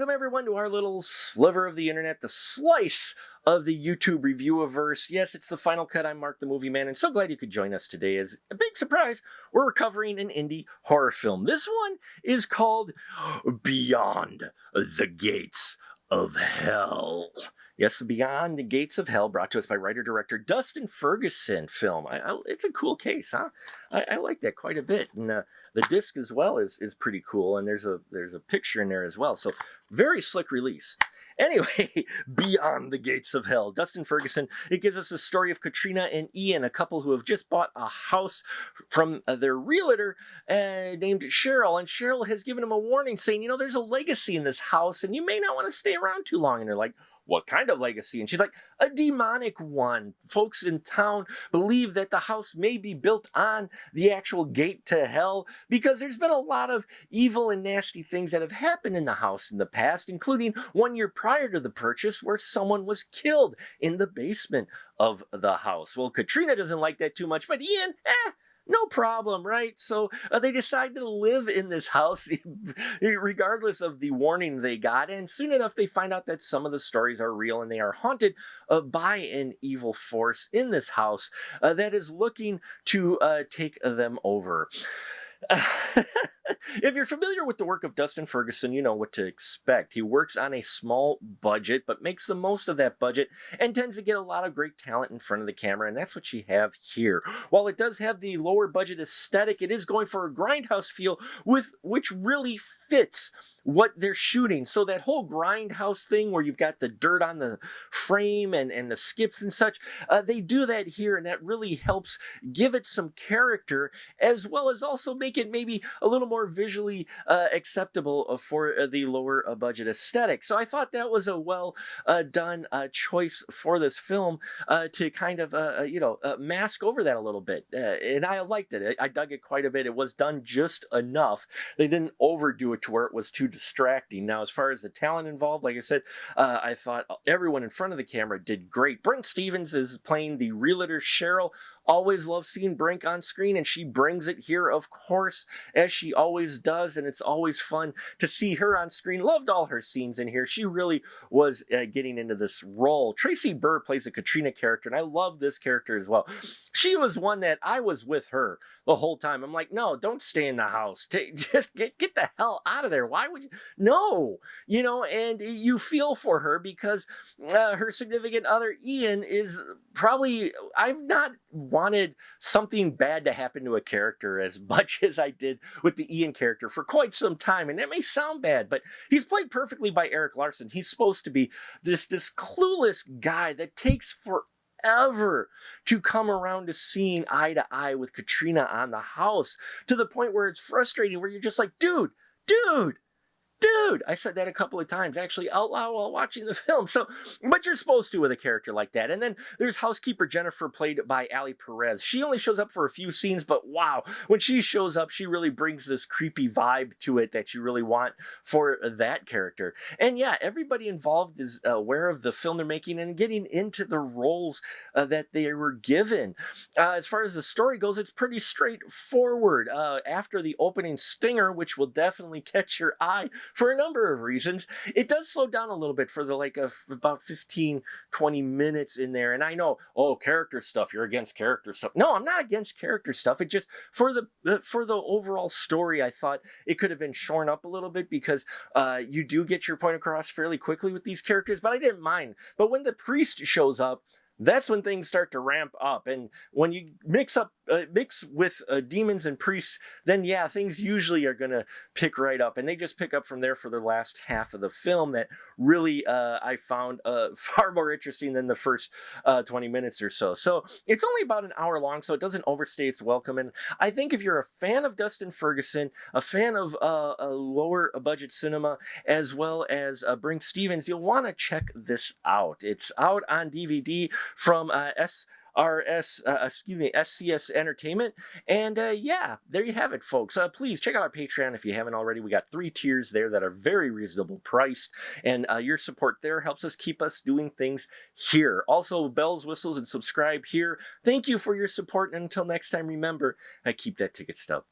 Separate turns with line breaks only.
Welcome everyone to our little sliver of the internet, the slice of the YouTube review-averse. Yes, it's the Final Cut. I'm Mark the Movie Man, and so glad you could join us today. As a big surprise, we're covering an indie horror film. This one is called Beyond the Gates of Hell. Yes, Beyond the Gates of Hell, brought to us by writer-director Dustin Ferguson film. It's a cool case, huh? I like that quite a bit. And the disc as well is pretty cool, and there's a picture in there as well. So very slick release. Anyway, Beyond the Gates of Hell. Dustin Ferguson, it gives us a story of Katrina and Ian, a couple who have just bought a house from their realtor named Cheryl. And Cheryl has given them a warning saying, you know, there's a legacy in this house and you may not want to stay around too long. And they're like, what kind of legacy? And she's like, a demonic one. Folks in town believe that the house may be built on the actual gate to hell because there's been a lot of evil and nasty things that have happened in the house in the past, including 1 year prior to the purchase where someone was killed in the basement of the house. Well, Katrina doesn't like that too much, but Ian, no problem, right? So they decide to live in this house regardless of the warning they got. And soon enough, they find out that some of the stories are real and they are haunted by an evil force in this house that is looking to take them over. If you're familiar with the work of Dustin Ferguson, you know what to expect. He works on a small budget, but makes the most of that budget and tends to get a lot of great talent in front of the camera, and that's what you have here. While it does have the lower budget aesthetic, it is going for a grindhouse feel which really fits what they're shooting. So that whole grindhouse thing where you've got the dirt on the frame and the skips and such, they do that here, and that really helps give it some character, as well as also make it maybe a little more visually acceptable for the lower budget aesthetic. So I thought that was a well done choice for this film to kind of mask over that a little bit, and I liked it. I dug it quite a bit. It was done just enough. They didn't overdo it to where it was too distracting. Now, as far as the talent involved, like I said, I thought everyone in front of the camera did great. Brink Stevens is playing the realtor Cheryl. Always love seeing Brink on screen, and she brings it here, of course, as she always does, and it's always fun to see her on screen. Loved all her scenes in here. She really was getting into this role. Tracy Burr plays a Katrina character, and I love this character as well. She was one that I was with her the whole time. I'm like, no, don't stay in the house. Just get the hell out of there. Why would you? No, you know, and you feel for her because her significant other, Ian, is probably, I've not wanted something bad to happen to a character as much as I did with the Ian character for quite some time. And that may sound bad, but he's played perfectly by Eric Larson. He's supposed to be this clueless guy that takes forever to come around to seeing eye to eye with Katrina on the house, to the point where it's frustrating, where you're just like, dude, I said that a couple of times, actually, out loud while watching the film. So, but you're supposed to with a character like that. And then there's housekeeper Jennifer, played by Ali Perez. She only shows up for a few scenes, but wow, when she shows up, she really brings this creepy vibe to it that you really want for that character. And yeah, everybody involved is aware of the film they're making and getting into the roles that they were given. As far as the story goes, it's pretty straightforward. After the opening stinger, which will definitely catch your eye for a number of reasons, it does slow down a little bit for the about 15-20 minutes in there. And I know, oh, character stuff, you're against character stuff. No, I'm not against character stuff. It just, for the overall story, I thought it could have been shorn up a little bit, because you do get your point across fairly quickly with these characters, but I didn't mind. But when the priest shows up, that's when things start to ramp up. And when you mix with demons and priests, then yeah, things usually are going to pick right up. And they just pick up from there for the last half of the film that really I found far more interesting than the first 20 minutes or so. So it's only about an hour long, so it doesn't overstay its welcome. And I think if you're a fan of Dustin Ferguson, a fan of a lower budget cinema, as well as Brink Stevens, you'll want to check this out. It's out on DVD from SCS Entertainment. And yeah, there you have it, folks. Please check out our Patreon if you haven't already. We got 3 tiers there that are very reasonable priced, and your support there helps us keep us doing things here. Also, bells, whistles, and subscribe here. Thank you for your support, and until next time, remember, keep that ticket stub.